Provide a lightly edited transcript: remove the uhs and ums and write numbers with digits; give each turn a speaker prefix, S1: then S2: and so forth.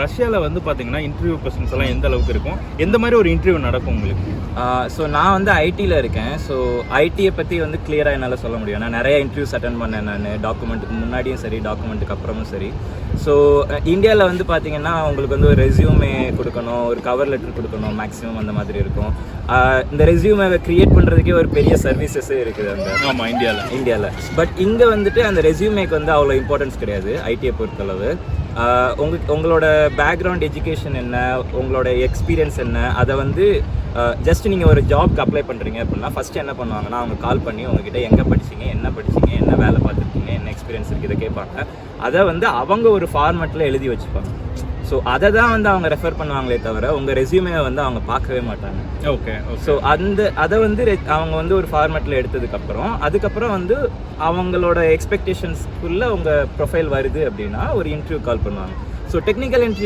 S1: ரஷ்யாவில் வந்து பார்த்தீங்கன்னா இன்டர்வியூ கொஸ்டின்ஸ் எல்லாம் எந்த அளவுக்கு இருக்கும், எந்த மாதிரி ஒரு இன்டர்வியூ நடக்கும் உங்களுக்கு?
S2: ஸோ நான் வந்து ஐடியில் இருக்கேன். ஸோ ஐடியை பற்றி வந்து கிளியராக என்னால் சொல்ல முடியும். நான் நிறைய இன்டர்வியூஸ் அட்டன் பண்ணேன். நான் டாக்குமெண்ட்டுக்கு முன்னாடியும் சரி, டாக்குமெண்ட்டுக்கு அப்புறமும் சரி. ஸோ இந்தியாவில் வந்து பார்த்தீங்கன்னா உங்களுக்கு வந்து ஒரு ரெஸ்யூமே கொடுக்கணும், ஒரு கவர் லெட்டர் கொடுக்கணும், மேக்ஸிமம் அந்த மாதிரி இருக்கும். இந்த ரெஸ்யூமே க்ரியேட் பண்ணுறதுக்கே ஒரு பெரிய சர்வீசஸே இருக்குது அந்த.
S1: ஆமாம், இந்தியாவில்.
S2: பட் இங்கே வந்துட்டு அந்த ரெஸ்யூமேக்கு வந்து அவ்வளோ இம்பார்ட்டன்ஸ் கிடையாது ஐடியை பொறுத்தளவு. உங்களோட பேக்ரவுண்ட் எஜுகேஷன் என்ன, உங்களோட எக்ஸ்பீரியன்ஸ் என்ன, அதை வந்து ஜஸ்ட் நீங்கள் ஒரு ஜாப்க்கு அப்ளை பண்ணுறீங்க அப்படின்னா ஃபஸ்ட்டு என்ன பண்ணுவாங்கன்னா அவங்க கால் பண்ணி உங்ககிட்ட எங்கே படிச்சிங்க, என்ன வேலை பார்த்துருக்கீங்க, என்ன எக்ஸ்பீரியன்ஸ் இருக்குது இதை கேட்பாங்க. அதை வந்து அவங்க ஒரு ஃபார்மேட்டில் எழுதி வச்சுப்பாங்க. ஸோ அதை தான் வந்து அவங்க ரெஃபர் பண்ணுவாங்களே தவிர உங்கள் ரெஸ்யூமே வந்து அவங்க பார்க்கவே மாட்டாங்க.
S1: ஓகே.
S2: ஸோ அதை வந்து அவங்க வந்து ஒரு ஃபார்மேட்டில் அதுக்கப்புறம் வந்து அவங்களோட எக்ஸ்பெக்டேஷன்ஸ்க்குள்ளே உங்கள் ப்ரொஃபைல் வருது அப்படின்னா ஒரு இன்டர்வியூ கால் பண்ணுவாங்க. So technical interview